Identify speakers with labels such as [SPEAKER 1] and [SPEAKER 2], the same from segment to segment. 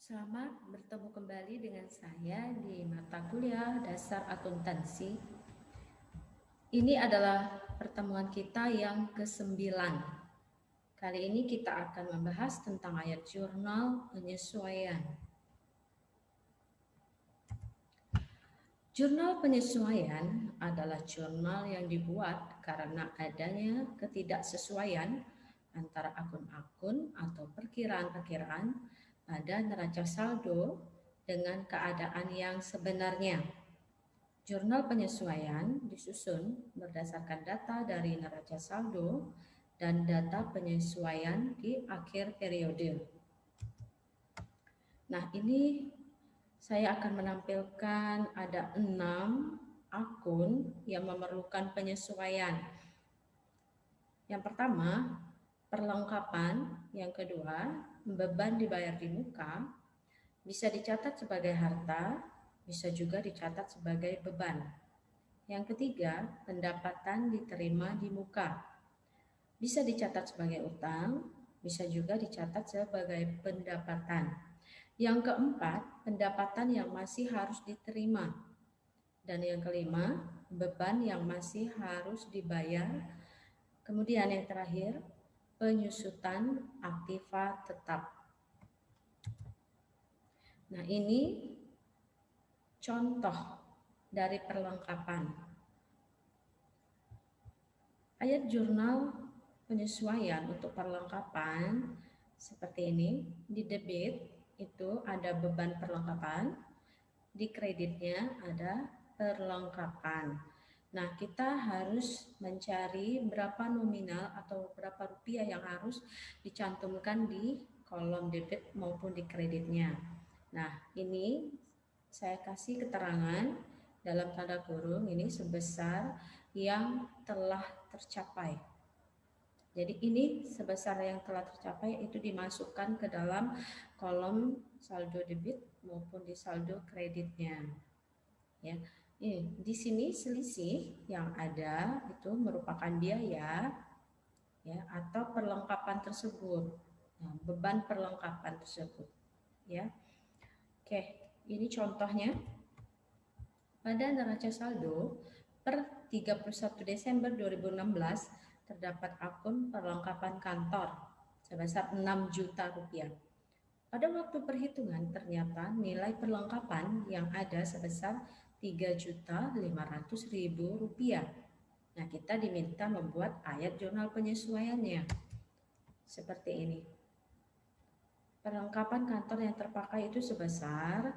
[SPEAKER 1] Selamat bertemu kembali dengan saya di mata kuliah dasar akuntansi. Ini adalah pertemuan kita yang ke-9. Kali ini kita akan membahas tentang ayat jurnal penyesuaian. Jurnal penyesuaian adalah jurnal yang dibuat karena adanya ketidaksesuaian antara akun-akun atau perkiraan-perkiraan pada neraca saldo dengan keadaan yang sebenarnya. Jurnal penyesuaian disusun berdasarkan data dari neraca saldo dan data penyesuaian di akhir periode. Nah, ini saya akan menampilkan ada 6 akun yang memerlukan penyesuaian. Yang pertama, perlengkapan. Yang kedua, beban dibayar di muka. Bisa dicatat sebagai harta, bisa juga dicatat sebagai beban. Yang ketiga, pendapatan diterima di muka. Bisa dicatat sebagai utang, bisa juga dicatat sebagai pendapatan. Yang keempat, pendapatan yang masih harus diterima. Dan yang kelima, beban yang masih harus dibayar. Kemudian yang terakhir, penyusutan aktiva tetap. Nah, ini contoh dari perlengkapan. Ayat jurnal penyesuaian untuk perlengkapan seperti ini. Di debit itu ada beban perlengkapan, di kreditnya ada perlengkapan. Nah, kita harus mencari berapa nominal atau berapa rupiah yang harus dicantumkan di kolom debit maupun di kreditnya. Nah, ini saya kasih keterangan dalam tanda kurung ini sebesar yang telah tercapai. Jadi ini sebesar yang telah tercapai itu dimasukkan ke dalam kolom saldo debit maupun di saldo kreditnya. Ya. Di sini selisih yang ada itu merupakan biaya ya atau perlengkapan tersebut. Nah, beban perlengkapan tersebut ya. Oke, ini contohnya. Pada neraca saldo per 31 Desember 2016 terdapat akun perlengkapan kantor sebesar 6 juta rupiah. Pada waktu perhitungan ternyata nilai perlengkapan yang ada sebesar 3.500.000 rupiah. Nah, kita diminta membuat ayat jurnal penyesuaiannya seperti ini. Perlengkapan kantor yang terpakai itu sebesar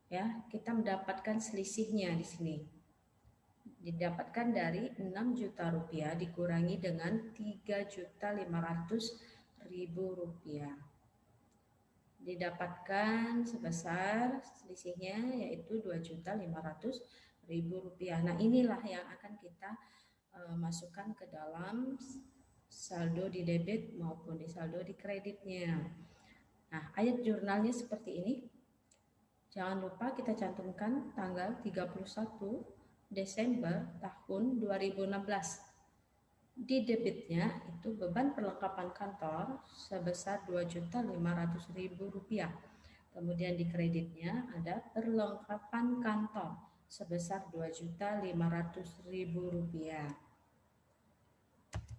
[SPEAKER 1] ya, kita mendapatkan selisihnya di sini. Didapatkan dari 6 juta rupiah dikurangi dengan 3.500.000 rupiah. Didapatkan sebesar selisihnya yaitu 2.500.000 rupiah. Nah, inilah yang akan kita masukkan ke dalam saldo di debit maupun di saldo di kreditnya. Nah, ayat jurnalnya seperti ini. Jangan lupa kita cantumkan tanggal 31 Desember tahun 2016. Di debitnya itu beban perlengkapan kantor sebesar 2.500.000 rupiah. Kemudian di kreditnya ada perlengkapan kantor sebesar 2.500.000 rupiah.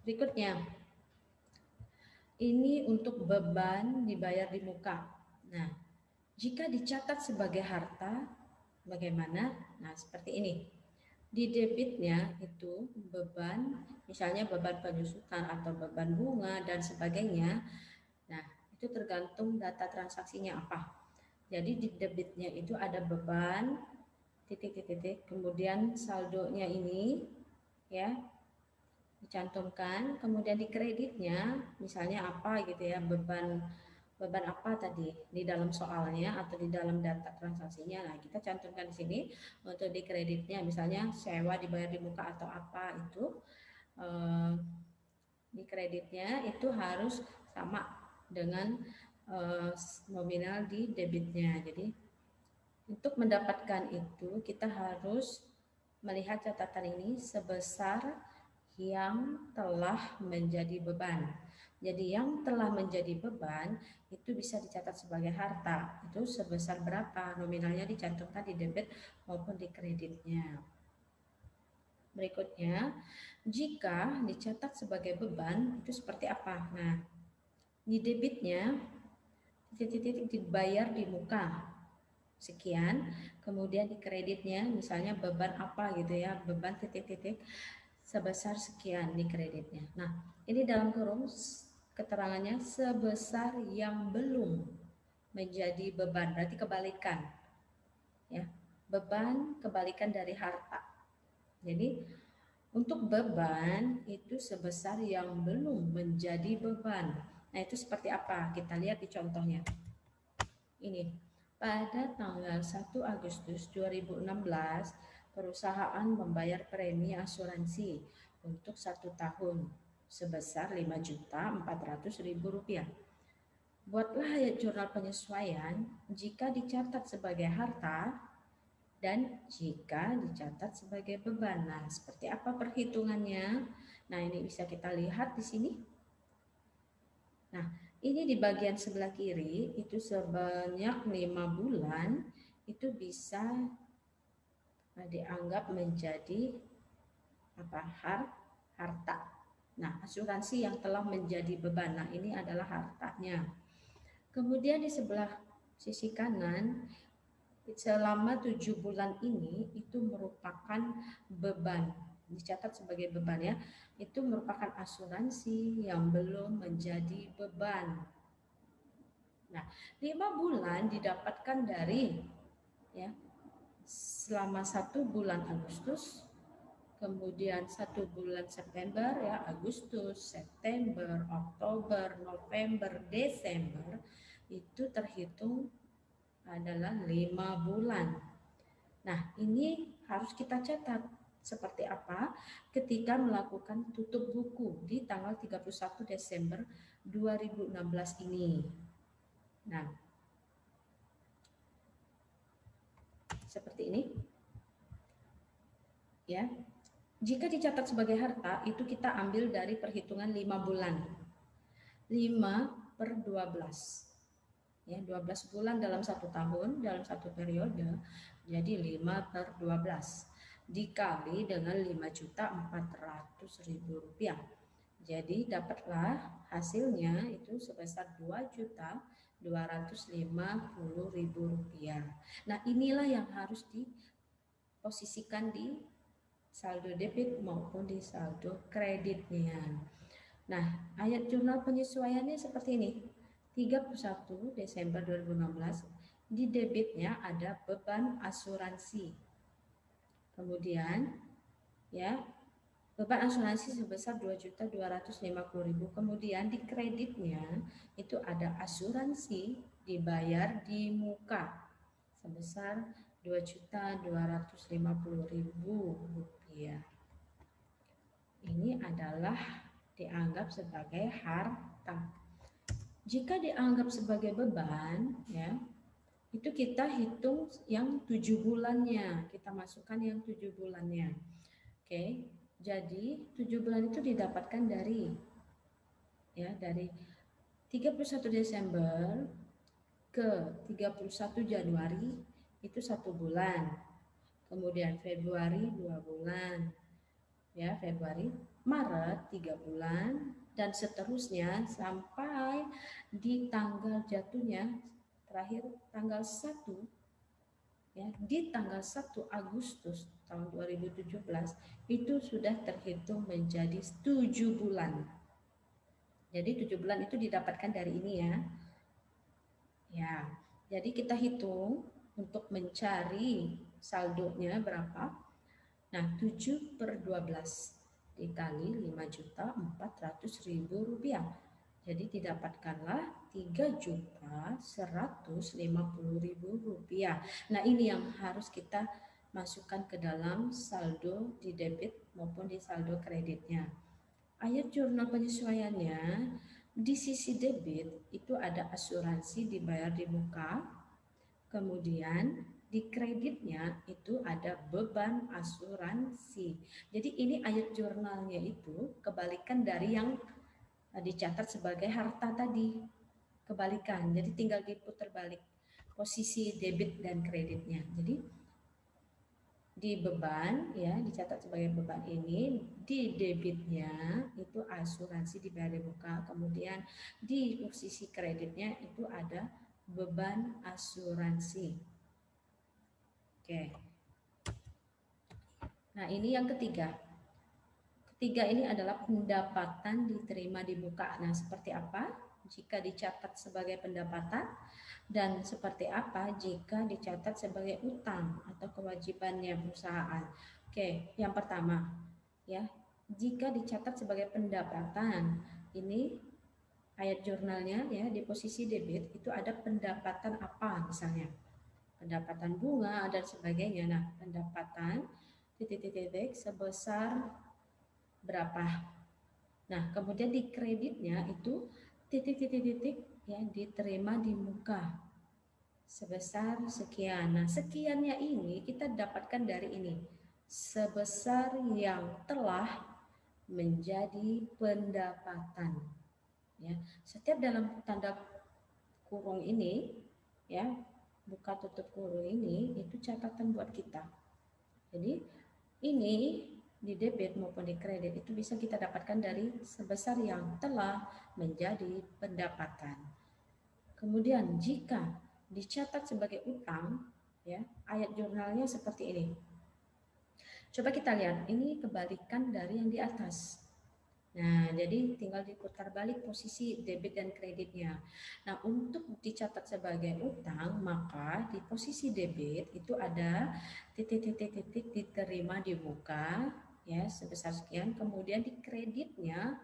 [SPEAKER 1] Berikutnya, ini untuk beban dibayar di muka. Nah, jika dicatat sebagai harta, bagaimana? Nah, seperti ini. Di debitnya itu beban, misalnya beban penyusutan atau beban bunga dan sebagainya. Nah, itu tergantung data transaksinya apa. Jadi di debitnya itu ada beban, titik-titik, kemudian saldonya ini ya dicantumkan, kemudian di kreditnya misalnya apa gitu ya, beban apa tadi di dalam soalnya atau di dalam data transaksinya. Nah, kita cantumkan di sini untuk di kreditnya misalnya sewa dibayar di muka atau apa itu di kreditnya itu harus sama dengan nominal di debitnya. Jadi untuk mendapatkan itu kita harus melihat catatan ini sebesar yang telah menjadi beban. Jadi yang telah menjadi beban itu bisa dicatat sebagai harta. Itu sebesar berapa? Nominalnya dicantumkan di debit maupun di kreditnya. Berikutnya, jika dicatat sebagai beban itu seperti apa? Nah, di debitnya titik-titik dibayar di muka sekian, kemudian di kreditnya misalnya beban apa gitu ya, beban titik-titik sebesar sekian di kreditnya. Nah, ini dalam kurung keterangannya sebesar yang belum menjadi beban, berarti kebalikan ya. Beban kebalikan dari harta. Jadi untuk beban itu sebesar yang belum menjadi beban. Nah, itu seperti apa? Kita lihat di contohnya. Ini, pada tanggal 1 Agustus 2016, perusahaan membayar premi asuransi untuk 1 tahun sebesar Rp5.400.000. Buatlah jurnal penyesuaian jika dicatat sebagai harta dan jika dicatat sebagai beban. Nah, seperti apa perhitungannya? Nah, ini bisa kita lihat di sini. Nah, ini di bagian sebelah kiri itu sebanyak 5 bulan itu bisa dianggap menjadi apa? Harta. Nah, asuransi yang telah menjadi beban. Nah, ini adalah hartanya. Kemudian di sebelah sisi kanan selama 7 bulan ini itu merupakan beban, dicatat sebagai beban ya, itu merupakan asuransi yang belum menjadi beban. Nah, 5 bulan didapatkan dari ya selama 1 bulan Agustus, kemudian 1 bulan September ya, Agustus, September, Oktober, November, Desember itu terhitung adalah 5 bulan. Nah, ini harus kita catat seperti apa ketika melakukan tutup buku di tanggal 31 Desember 2016 ini. Nah, seperti ini. Ya. Jika dicatat sebagai harta, itu kita ambil dari perhitungan 5 bulan. 5/12. Ya, 12 bulan dalam 1 tahun, dalam 1 periode, jadi 5/12 dikali dengan Rp5.400.000. Jadi dapatlah hasilnya itu sebesar Rp2.250.000. Nah, inilah yang harus diposisikan di saldo debit maupun di saldo kreditnya. Nah, ayat jurnal penyesuaiannya seperti ini. 31 Desember 2016 di debitnya ada beban asuransi. Kemudian ya, beban asuransi sebesar Rp2.250.000. Kemudian di kreditnya itu ada asuransi dibayar di muka sebesar Rp2.250.000. Ini adalah dianggap sebagai harta. Jika dianggap sebagai beban, ya, itu kita hitung yang 7 bulannya, kita masukkan yang 7 bulannya. Oke, jadi 7 bulan itu didapatkan dari 31 Desember ke 31 Januari itu 1 bulan. Kemudian Februari 2 bulan. Ya, Februari, Maret 3 bulan dan seterusnya sampai di tanggal jatuhnya terakhir tanggal 1 ya, di tanggal 1 Agustus tahun 2017 itu sudah terhitung menjadi 7 bulan. Jadi 7 bulan itu didapatkan dari ini ya. Ya, jadi kita hitung untuk mencari saldonya berapa. Nah, 7/12 dikali Rp5.400.000. Jadi didapatkanlah Rp3.150.000. Nah, ini yang harus kita masukkan ke dalam saldo di debit maupun di saldo kreditnya. Ayat jurnal penyesuaiannya di sisi debit itu ada asuransi dibayar di muka, kemudian di kreditnya itu ada beban asuransi. Jadi ini ayat jurnalnya itu kebalikan dari yang dicatat sebagai harta tadi, kebalikan. Jadi tinggal diputar balik posisi debit dan kreditnya. Jadi di beban ya dicatat sebagai beban ini, di debitnya itu asuransi dibayar di muka, kemudian di posisi kreditnya itu ada beban asuransi. Oke. Nah, ini yang ketiga. Ketiga ini adalah pendapatan diterima di muka. Nah, seperti apa jika dicatat sebagai pendapatan dan seperti apa jika dicatat sebagai utang atau kewajibannya perusahaan. Oke, yang pertama ya, jika dicatat sebagai pendapatan, ini ayat jurnalnya ya di posisi debit itu ada pendapatan apa misalnya. Pendapatan bunga dan sebagainya. Nah, pendapatan titik-titik sebesar berapa. Nah, kemudian di kreditnya itu titik-titik ya diterima di muka sebesar sekian. Nah, sekiannya ini kita dapatkan dari ini. Sebesar yang telah menjadi pendapatan. Ya, setiap dalam tanda kurung ini ya, buka tutup kurung ini itu catatan buat kita. Jadi ini di debit maupun di kredit itu bisa kita dapatkan dari sebesar yang telah menjadi pendapatan. Kemudian jika dicatat sebagai utang, ya ayat jurnalnya seperti ini. Coba kita lihat, ini kebalikan dari yang di atas. Nah, jadi tinggal diputar balik posisi debit dan kreditnya. Nah, untuk dicatat sebagai utang, maka di posisi debit itu ada titik-titik-titik diterima di muka, ya sebesar sekian. Kemudian di kreditnya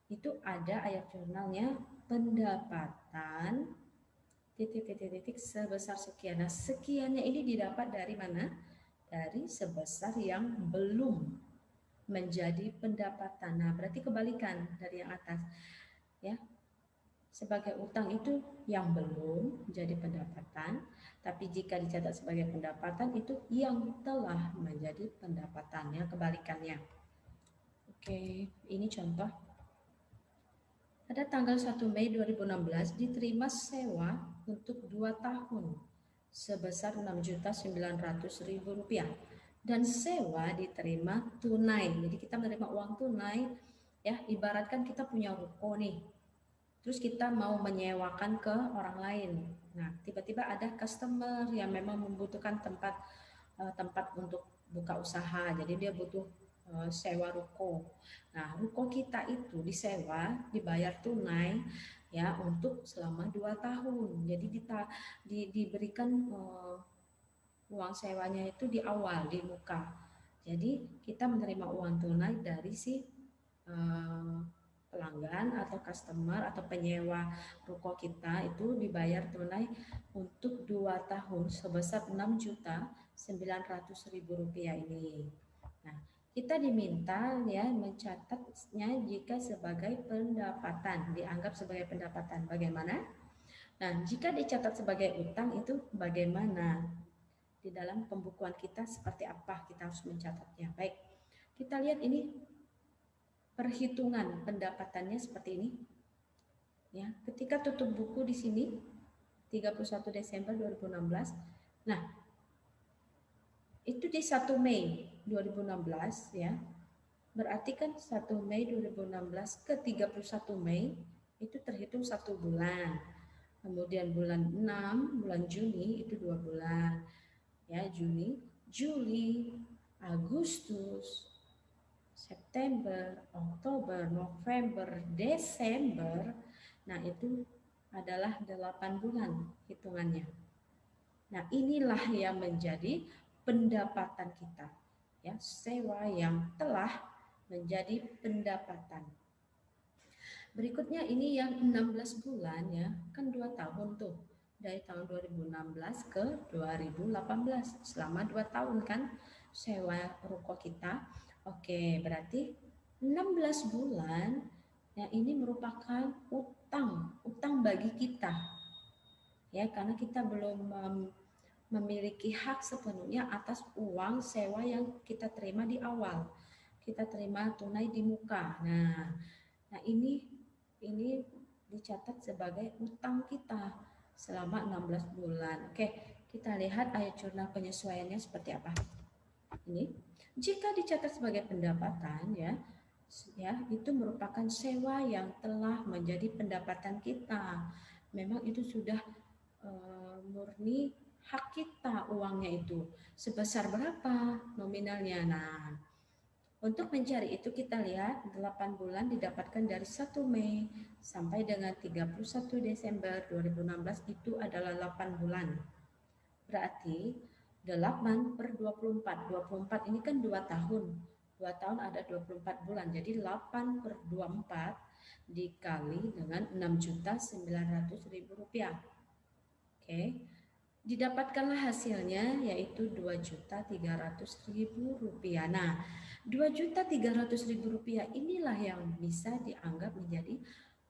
[SPEAKER 1] itu ada ayat jurnalnya pendapatan titik-titik sebesar sekian. Nah, sekiannya ini didapat dari mana? Dari sebesar yang belum menjadi pendapatan. Nah, berarti kebalikan dari yang atas. Ya. Sebagai utang itu yang belum menjadi pendapatan, tapi jika dicatat sebagai pendapatan itu yang telah menjadi pendapatan, ya kebalikannya. Oke, ini contoh. Pada tanggal 1 Mei 2016 diterima sewa untuk 2 tahun sebesar Rp6.900.000 dan sewa diterima tunai. Jadi kita menerima uang tunai ya, ibaratkan kita punya ruko nih. Terus kita mau menyewakan ke orang lain. Nah, tiba-tiba ada customer yang memang membutuhkan tempat untuk buka usaha. Jadi dia butuh sewa ruko. Nah, ruko kita itu disewa, dibayar tunai ya untuk selama 2 tahun. Jadi diberikan uang sewanya itu di awal, di muka. Jadi kita menerima uang tunai dari si pelanggan atau customer atau penyewa ruko kita itu dibayar tunai untuk 2 tahun sebesar Rp6.900.000 ini. Nah, kita diminta ya mencatatnya jika sebagai pendapatan, dianggap sebagai pendapatan. Bagaimana? Nah, jika dicatat sebagai utang itu bagaimana? Di dalam pembukuan kita seperti apa kita harus mencatatnya. Baik, kita lihat ini perhitungan pendapatannya seperti ini. Ya, ketika tutup buku di sini 31 Desember 2016. Nah, itu di 1 Mei 2016 ya. Berarti kan 1 Mei 2016 ke 31 Mei itu terhitung 1 bulan. Kemudian bulan 6, bulan Juni itu 2 bulan. Ya, Juni, Juli, Agustus, September, Oktober, November, Desember. Nah, itu adalah 8 bulan hitungannya. Nah, inilah yang menjadi pendapatan kita. Ya, sewa yang telah menjadi pendapatan. Berikutnya ini yang 16 bulan ya, kan 2 tahun tuh. Dari tahun 2016 ke 2018. Selama 2 tahun kan sewa ruko kita. Oke, berarti 16 bulan ya ini merupakan utang bagi kita. Ya, karena kita belum memiliki hak sepenuhnya atas uang sewa yang kita terima di awal. Kita terima tunai di muka. Nah ini ini dicatat sebagai utang kita selama 16 bulan. Oke, kita lihat ayat jurnal penyesuaiannya seperti apa. Ini, jika dicatat sebagai pendapatan ya, itu merupakan sewa yang telah menjadi pendapatan kita. Memang itu sudah murni hak kita uangnya itu. Sebesar berapa nominalnya? Nah, untuk mencari itu kita lihat 8 bulan didapatkan dari 1 Mei sampai dengan 31 Desember 2016 itu adalah 8 bulan. Berarti 8 per 24. 24 ini kan 2 tahun. 2 tahun ada 24 bulan. Jadi 8 per 24 dikali dengan 6.900.000 rupiah. Oke. Didapatkanlah hasilnya yaitu 2.300.000 rupiah. Nah, 2.300.000 rupiah inilah yang bisa dianggap menjadi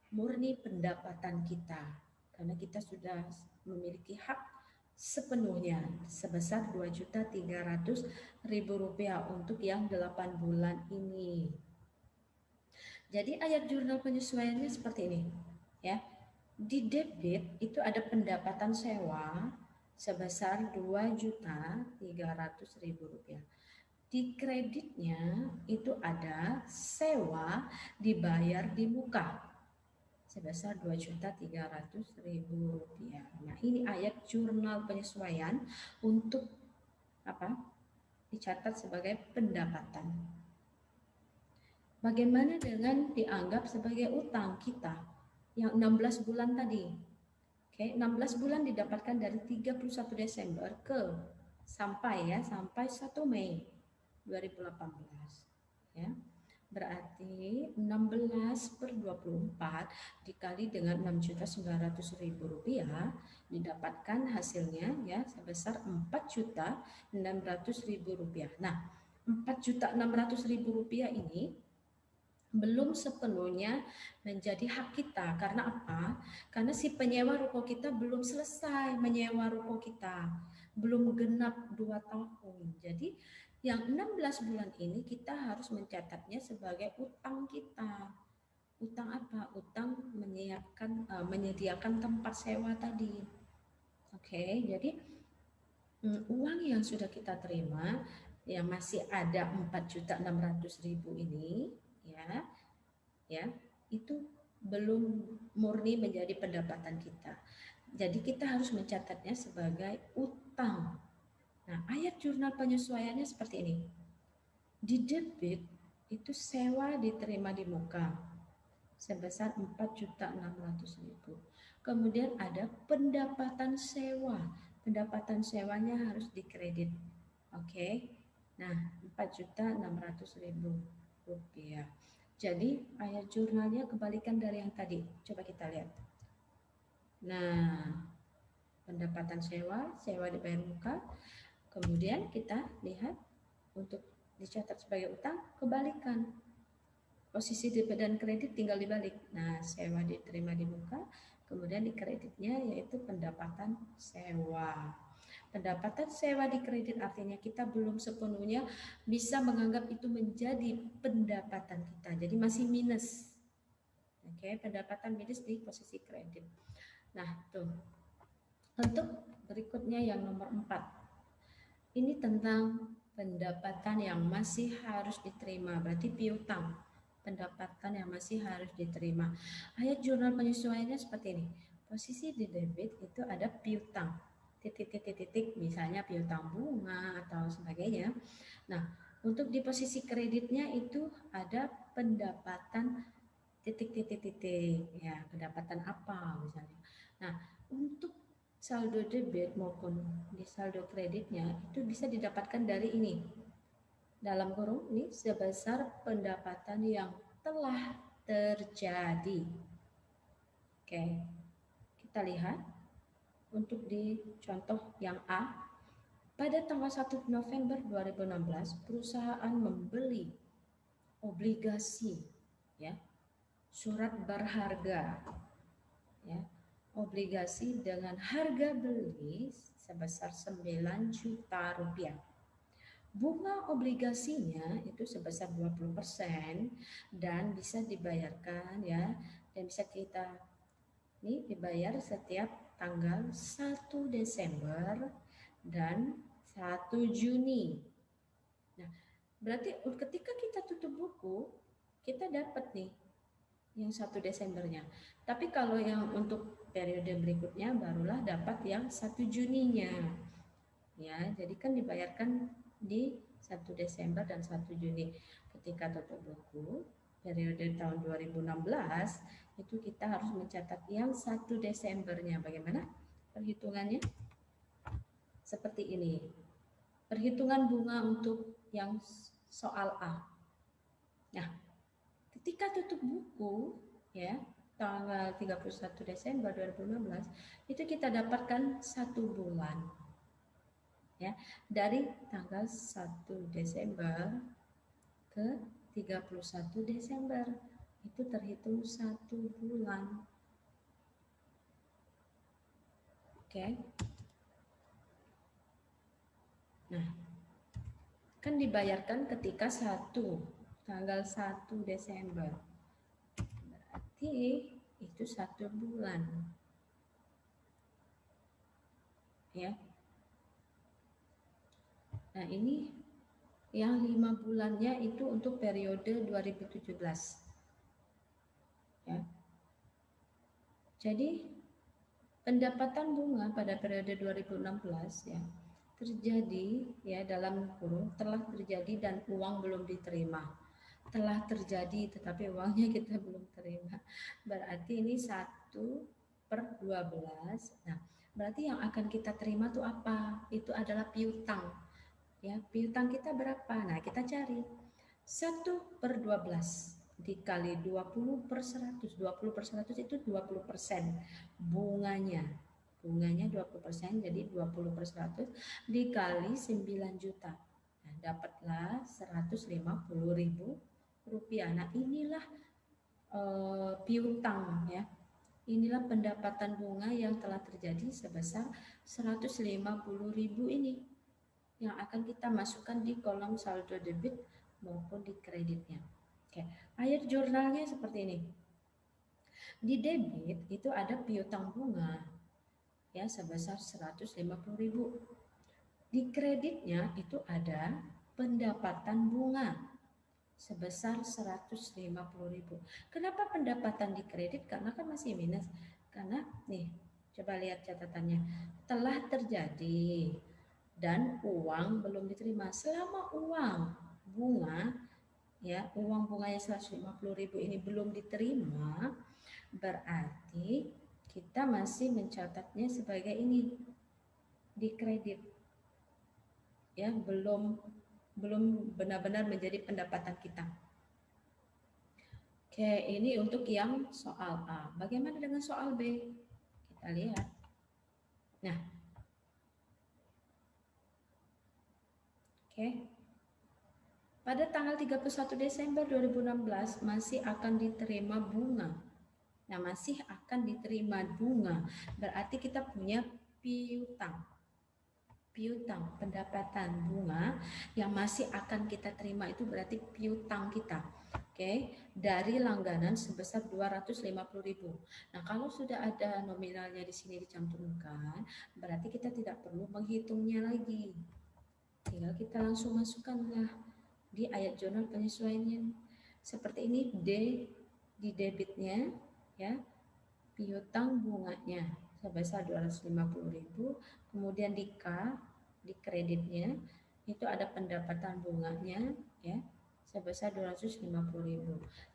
[SPEAKER 1] murni pendapatan kita. Karena kita sudah memiliki hak sepenuhnya sebesar 2.300.000 rupiah untuk yang 8 bulan ini. Jadi ayat jurnal penyesuaiannya seperti ini, ya. Di debit itu ada pendapatan sewa sebesar 2.300.000 rupiah. Di kreditnya itu ada sewa dibayar di muka sebesar 2.300.000 rupiah. Nah, ini ayat jurnal penyesuaian untuk apa? Dicatat sebagai pendapatan. Bagaimana dengan dianggap sebagai utang kita yang 16 bulan tadi? Oke, 16 bulan didapatkan dari 31 Desember sampai 1 Mei 2018. Ya. Berarti 16 per 24 dikali dengan 6.900.000 rupiah didapatkan hasilnya ya sebesar 4.600.000 rupiah. Nah, 4.600.000 rupiah ini belum sepenuhnya menjadi hak kita. Karena apa? Karena si penyewa ruko kita belum selesai menyewa ruko kita. Belum genap 2 tahun. Jadi yang 16 bulan ini kita harus mencatatnya sebagai utang kita. Utang apa? Utang menyediakan tempat sewa tadi. Oke, jadi uang yang sudah kita terima yang masih ada 4.600.000 ini ya itu belum murni menjadi pendapatan kita. Jadi kita harus mencatatnya sebagai utang. Nah, ayat jurnal penyesuaiannya seperti ini. Di debit itu sewa diterima di muka sebesar 4.600.000. Kemudian ada pendapatan sewa. Pendapatan sewanya harus dikredit. Oke. Nah, 4.600.000 rupiah. Jadi ayat jurnalnya kebalikan dari yang tadi. Coba kita lihat. Nah, pendapatan sewa dibayar muka. Kemudian kita lihat untuk dicatat sebagai utang, kebalikan. Posisi debit dan kredit tinggal dibalik. Nah, sewa diterima di muka, kemudian di kreditnya yaitu pendapatan sewa. Pendapatan sewa di kredit artinya kita belum sepenuhnya bisa menganggap itu menjadi pendapatan kita. Jadi masih minus. Oke, pendapatan minus di posisi kredit. Nah, tuh. Untuk berikutnya yang nomor 4. Ini tentang pendapatan yang masih harus diterima, berarti piutang. Pendapatan yang masih harus diterima. Ayat jurnal penyesuaiannya seperti ini. Posisi di debit itu ada piutang. Titik, misalnya piutang bunga atau sebagainya. Nah, untuk di posisi kreditnya itu ada pendapatan titik, ya, pendapatan apa misalnya. Nah, untuk saldo debit maupun di saldo kreditnya itu bisa didapatkan dari ini. Dalam kurung ini sebesar pendapatan yang telah terjadi. Oke, kita lihat. Untuk di contoh yang A, pada tanggal 1 November 2016 perusahaan membeli obligasi ya, surat berharga ya, obligasi dengan harga beli sebesar 9 juta rupiah. Bunga obligasinya itu sebesar 20% dan bisa dibayarkan ya dan bisa kita ini dibayar setiap tanggal 1 Desember dan 1 Juni. Nah, berarti ketika kita tutup buku, kita dapat nih yang 1 Desembernya. Tapi kalau yang untuk periode berikutnya barulah dapat yang 1 Juninya. Ya, jadi kan dibayarkan di 1 Desember dan 1 Juni. Ketika tutup buku periode tahun 2016 itu kita harus mencatat yang 1 Desembernya. Bagaimana perhitungannya? Seperti ini. Perhitungan bunga untuk yang soal A. Nah, ketika tutup buku ya tanggal 31 Desember 2016 itu kita dapatkan 1 bulan. Ya, dari tanggal 1 Desember ke 31 Desember itu terhitung 1 bulan. Oke. Nah, kan dibayarkan ketika tanggal 1 Desember. Berarti itu 1 bulan. Ya. Nah, ini yang 5 bulannya itu untuk periode 2017. Ya. Jadi pendapatan bunga pada periode 2016 ya terjadi ya dalam kurung telah terjadi dan uang belum diterima. Telah terjadi tetapi uangnya kita belum terima. Berarti ini 1/12. Nah, berarti yang akan kita terima tuh apa? Itu adalah piutang. Ya, piutang kita berapa? Nah, kita cari 1/12 dikali 20/100. 20/100 itu 20% bunganya. Bunganya 20%, jadi 20/100 dikali 9 juta. Nah, dapatlah 150.000 rupiah. Nah, inilah piutang ya. Inilah pendapatan bunga yang telah terjadi sebesar 150.000 ini yang akan kita masukkan di kolom saldo debit maupun di kreditnya. Oke, ayat jurnalnya seperti ini. Di debit itu ada piutang bunga ya sebesar 150.000. Di kreditnya itu ada pendapatan bunga sebesar 150.000. Kenapa pendapatan di kredit? Karena kan masih minus. Karena nih, coba lihat catatannya. Telah terjadi dan uang belum diterima. Selama uang bunga ya, uang bunganya 150.000 ini belum diterima, berarti kita masih mencatatnya sebagai ini di kredit. Ya, belum benar-benar menjadi pendapatan kita. Oke, ini untuk yang soal A. Bagaimana dengan soal B? Kita lihat. Nah, oke. Pada tanggal 31 Desember 2016 masih akan diterima bunga. Nah, masih akan diterima bunga. Berarti kita punya piutang. Piutang, pendapatan bunga yang masih akan kita terima itu berarti piutang kita. Oke, dari langganan sebesar 250.000. Nah, kalau sudah ada nominalnya di sini dicantumkan, berarti kita tidak perlu menghitungnya lagi. Tinggal kita langsung masukkanlah di ayat jurnal penyesuaiannya. Seperti ini D di debitnya ya, piutang bunganya sebesar 250.000, kemudian di K di kreditnya itu ada pendapatan bunganya ya sebesar 250.000.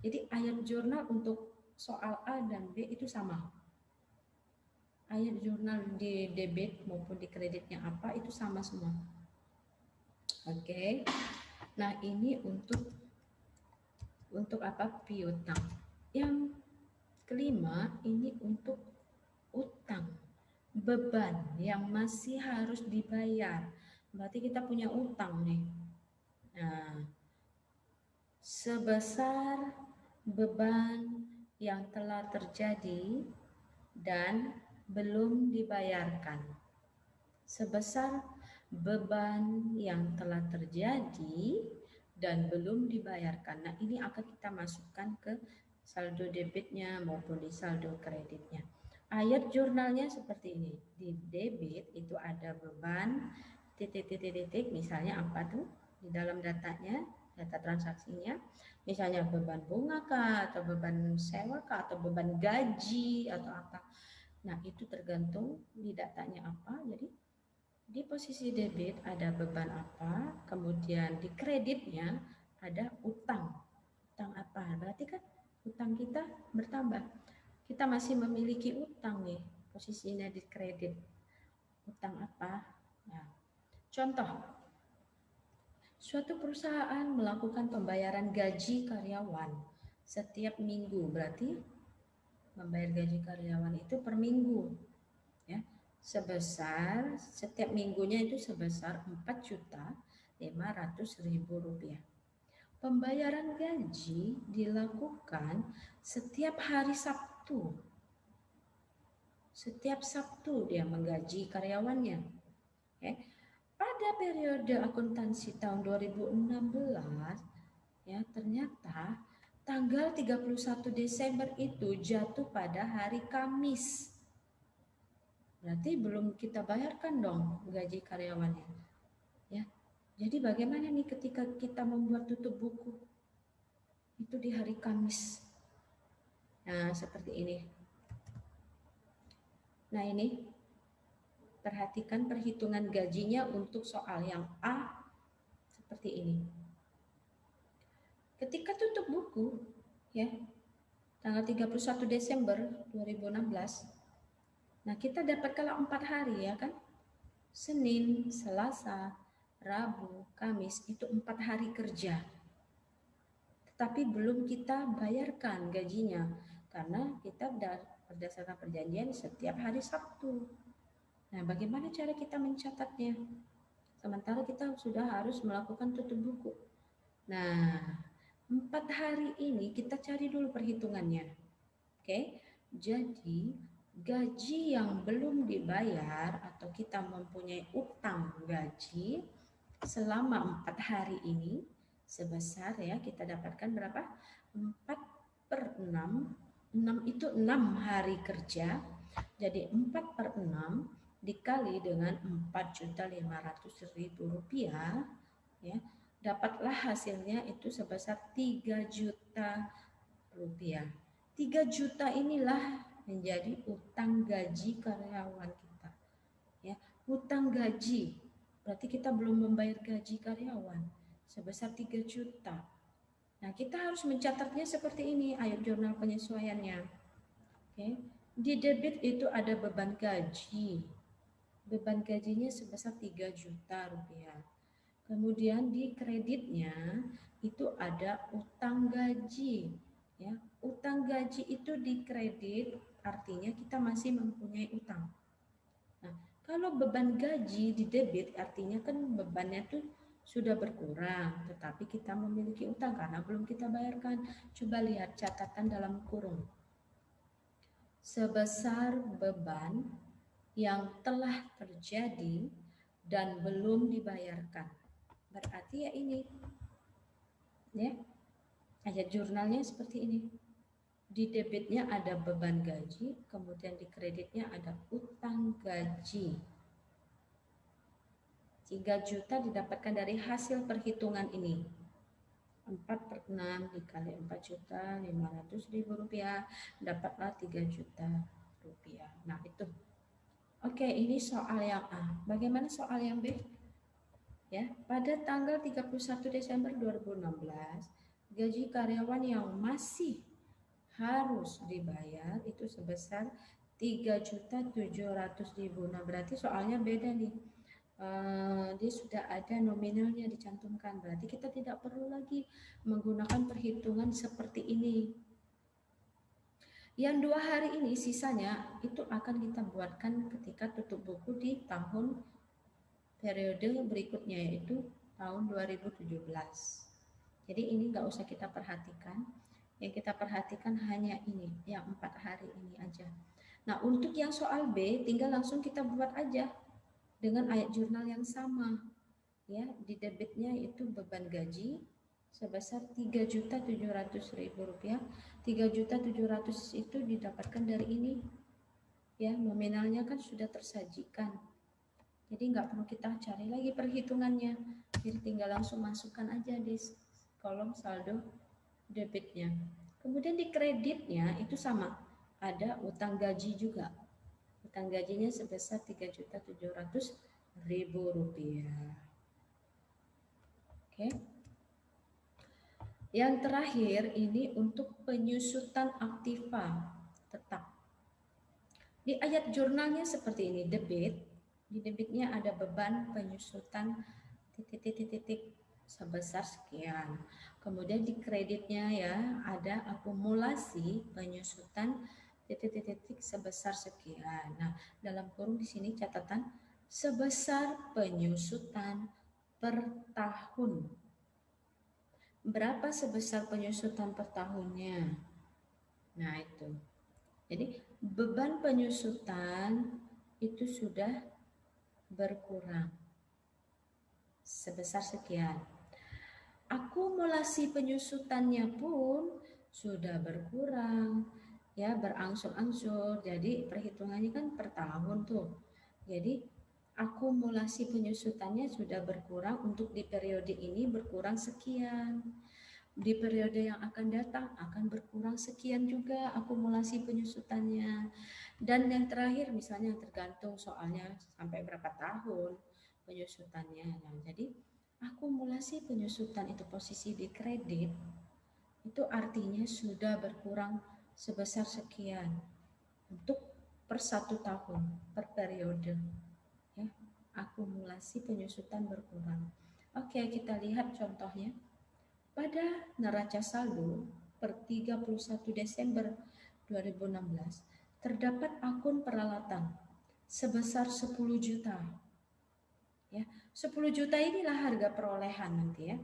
[SPEAKER 1] Jadi ayat jurnal untuk soal A dan B itu sama. Ayat jurnal di debit maupun di kreditnya apa itu sama semua. Oke. Nah, ini untuk apa? Piutang. Yang kelima ini untuk utang. Beban yang masih harus dibayar. Berarti kita punya utang nih. Nah, sebesar beban yang telah terjadi dan belum dibayarkan. Sebesar beban yang telah terjadi dan belum dibayarkan. Nah, ini akan kita masukkan ke saldo debitnya maupun di saldo kreditnya. Ayat jurnalnya seperti ini. Di debit itu ada beban titik-titik-titik, misalnya apa tuh di dalam datanya, data transaksinya, misalnya beban bunga kah, atau beban sewa kah, atau beban gaji atau apa. Nah, itu tergantung di datanya apa. Jadi di posisi debit ada beban apa, kemudian di kreditnya ada utang. Utang apa? Berarti kan utang kita bertambah. Kita masih memiliki utang nih, posisinya di kredit. Utang apa? Nah, contoh, suatu perusahaan melakukan pembayaran gaji karyawan setiap minggu, berarti membayar gaji karyawan itu per minggu, ya, sebesar setiap minggunya itu sebesar 4.500.000 rupiah. Pembayaran gaji dilakukan setiap hari Sabtu. Setiap Sabtu dia menggaji karyawannya. Ya. Pada periode akuntansi tahun 2016, ya, ternyata tanggal 31 Desember itu jatuh pada hari Kamis. Berarti belum kita bayarkan dong gaji karyawannya. Ya. Jadi bagaimana nih ketika kita membuat tutup buku? Itu di hari Kamis. Nah, seperti ini. Nah, ini perhatikan perhitungan gajinya untuk soal yang A seperti ini. Ketika tutup buku, ya, tanggal 31 Desember 2016, nah kita dapat kalau 4 hari, ya kan? Senin, Selasa, Rabu, Kamis, itu 4 hari kerja. Tetapi belum kita bayarkan gajinya, karena kita berdasarkan perjanjian setiap hari Sabtu. Nah, bagaimana cara kita mencatatnya? Sementara kita sudah harus melakukan tutup buku. Nah, 4 hari ini kita cari dulu perhitungannya. Oke, jadi gaji yang belum dibayar atau kita mempunyai utang gaji selama 4 hari ini sebesar, ya, kita dapatkan berapa? 4/6. 6 itu 6 hari kerja. Jadi 4/6 dikali dengan 4.500.000 rupiah, ya, dapatlah hasilnya itu sebesar 3 juta rupiah. 3 juta inilah menjadi utang gaji karyawan kita. Ya, utang gaji. Berarti kita belum membayar gaji karyawan sebesar 3 juta. Nah, kita harus mencatatnya seperti ini, ayat jurnal penyesuaiannya. Oke. Di debit itu ada beban gaji. Beban gajinya sebesar 3 juta rupiah. Kemudian di kreditnya itu ada utang gaji. Ya, utang gaji itu di kredit artinya kita masih mempunyai utang. Nah, kalau beban gaji di debit artinya kan bebannya tuh sudah berkurang, tetapi kita memiliki utang karena belum kita bayarkan. Coba lihat catatan dalam kurung. Sebesar beban yang telah terjadi dan belum dibayarkan. Berarti ya ini, ya, ayat jurnalnya seperti ini. Di debitnya ada beban gaji, kemudian di kreditnya ada utang gaji. 3 juta didapatkan dari hasil perhitungan ini. 4/6 dikali 4.500.000 rupiah, dapatlah 3 juta rupiah. Nah, itu. Oke, ini soal yang A. Bagaimana soal yang B? Ya, pada tanggal 31 Desember 2016, gaji karyawan yang masih harus dibayar itu sebesar 3.700.000. Nah, berarti soalnya beda nih. Dia sudah ada nominalnya dicantumkan. Berarti kita tidak perlu lagi menggunakan perhitungan seperti ini. Yang 2 hari ini sisanya itu akan kita buatkan ketika tutup buku di tahun periode berikutnya, yaitu tahun 2017. Jadi ini nggak usah kita perhatikan. Yang kita perhatikan hanya ini, yang 4 hari ini aja. Nah, untuk yang soal B tinggal langsung kita buat aja dengan ayat jurnal yang sama. Ya, di debitnya itu beban gaji, sebesar Rp3.700.000. 3.700.000 itu didapatkan dari ini. Ya, nominalnya kan sudah tersajikan. Jadi nggak perlu kita cari lagi perhitungannya. Jadi tinggal langsung masukkan aja di kolom saldo debitnya. Kemudian di kreditnya itu sama. Ada utang gaji juga. Utang gajinya sebesar Rp3.700.000. Oke. Yang terakhir ini untuk penyusutan aktiva tetap. Di ayat jurnalnya seperti ini, debit. Di debitnya ada beban penyusutan titik-titik sebesar sekian. Kemudian di kreditnya ya ada akumulasi penyusutan titik-titik sebesar sekian. Nah, dalam kurung di sini catatan sebesar penyusutan per tahun. Berapa sebesar penyusutan per tahunnya? Nah, itu. Jadi beban penyusutan itu sudah berkurang sebesar sekian. Akumulasi penyusutannya pun sudah berkurang, ya berangsur-angsur. Jadi perhitungannya kan per tahun tuh. Jadi akumulasi penyusutannya sudah berkurang, untuk di periode ini berkurang sekian. Di periode yang akan datang akan berkurang sekian juga akumulasi penyusutannya. Dan yang terakhir misalnya tergantung soalnya sampai berapa tahun penyusutannya. Nah, jadi akumulasi penyusutan itu posisi di kredit itu artinya sudah berkurang sebesar sekian untuk per 1 tahun, per periode. Ya, akumulasi penyusutan berkurang. Oke, kita lihat contohnya. Pada neraca saldo per 31 Desember 2016 terdapat akun peralatan sebesar 10 juta. Ya, 10 juta inilah harga perolehan nanti ya.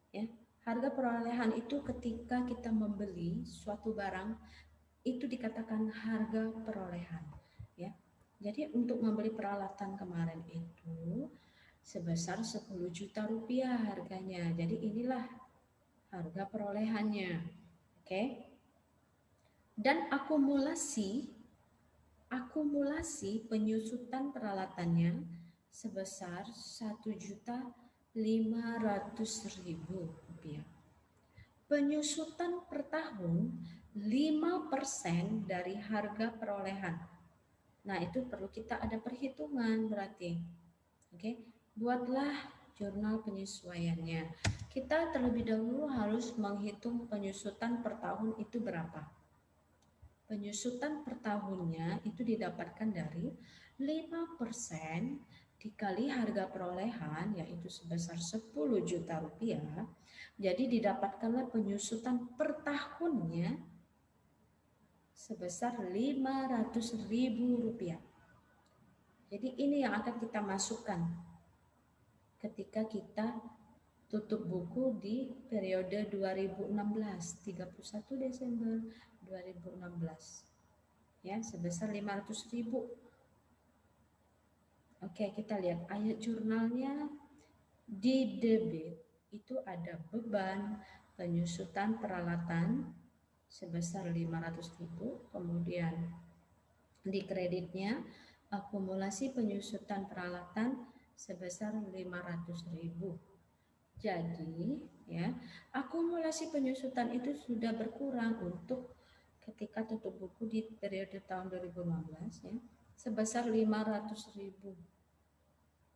[SPEAKER 1] Ya, harga perolehan itu ketika kita membeli suatu barang itu dikatakan harga perolehan, ya. Jadi untuk membeli peralatan kemarin itu sebesar 10 juta rupiah harganya. Jadi inilah harga perolehannya. Oke. Dan akumulasi penyusutan peralatannya sebesar Rp1.500.000. Penyusutan per tahun 5% dari harga perolehan. Nah, itu perlu kita ada perhitungan berarti. Oke. Buatlah jurnal penyesuaiannya. Kita terlebih dahulu harus menghitung penyusutan per tahun itu berapa. Penyusutan per tahunnya itu didapatkan dari 5% dikali harga perolehan yaitu sebesar 10 juta rupiah. Jadi didapatkanlah penyusutan per tahunnya sebesar Rp500.000. Jadi ini yang akan kita masukkan ketika kita tutup buku di periode 2016, 31 Desember 2016. Ya, sebesar 500.000. Oke, kita lihat ayat jurnalnya. Di debit itu ada beban penyusutan peralatan sebesar 500.000, kemudian di kreditnya akumulasi penyusutan peralatan sebesar 500.000. Jadi, ya, akumulasi penyusutan itu sudah berkurang untuk ketika tutup buku di periode tahun 2015 ya, sebesar 500.000.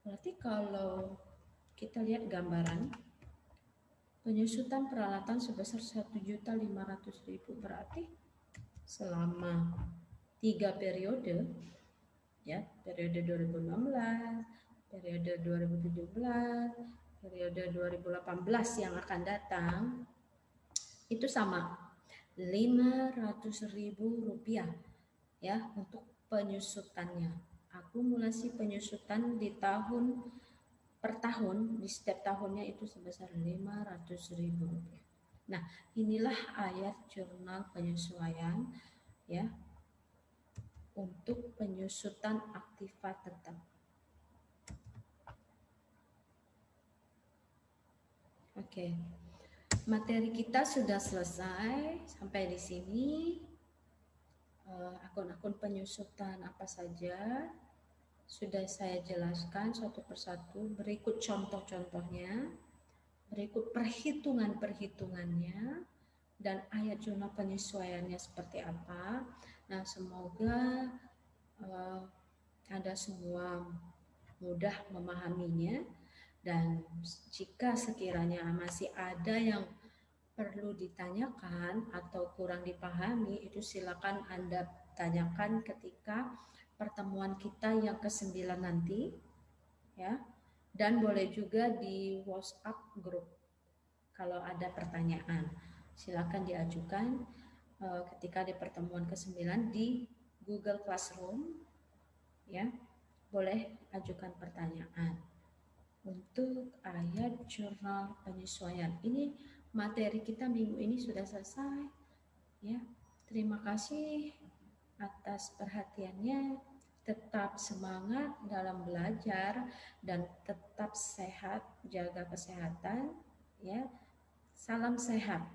[SPEAKER 1] Berarti kalau kita lihat gambaran penyusutan peralatan sebesar 1.500.000 berarti selama 3 periode ya, periode 2016, periode 2017, periode 2018 yang akan datang itu sama Rp500.000 ya untuk penyusutannya. Akumulasi penyusutan di tahun per tahun di setiap tahunnya itu sebesar Rp500.000. Nah, inilah ayat jurnal penyesuaian ya untuk penyusutan aktiva tetap. Oke. Materi kita sudah selesai sampai di sini. Akun-akun penyusutan apa saja sudah saya jelaskan satu persatu. Berikut contoh-contohnya, berikut perhitungan-perhitungannya, dan ayat jurnal penyesuaiannya seperti apa. Nah, semoga Anda semua mudah memahaminya, dan jika sekiranya masih ada yang perlu ditanyakan atau kurang dipahami, itu silakan Anda tanyakan ketika pertemuan kita yang ke-9 nanti, ya. Dan boleh juga di WhatsApp grup kalau ada pertanyaan. Silakan diajukan ketika di pertemuan ke-9 di Google Classroom, ya. Boleh ajukan pertanyaan. Untuk ayat jurnal penyesuaian ini, materi kita minggu ini sudah selesai, ya. Terima kasih atas perhatiannya. Tetap semangat dalam belajar dan tetap sehat, jaga kesehatan, ya. Salam sehat.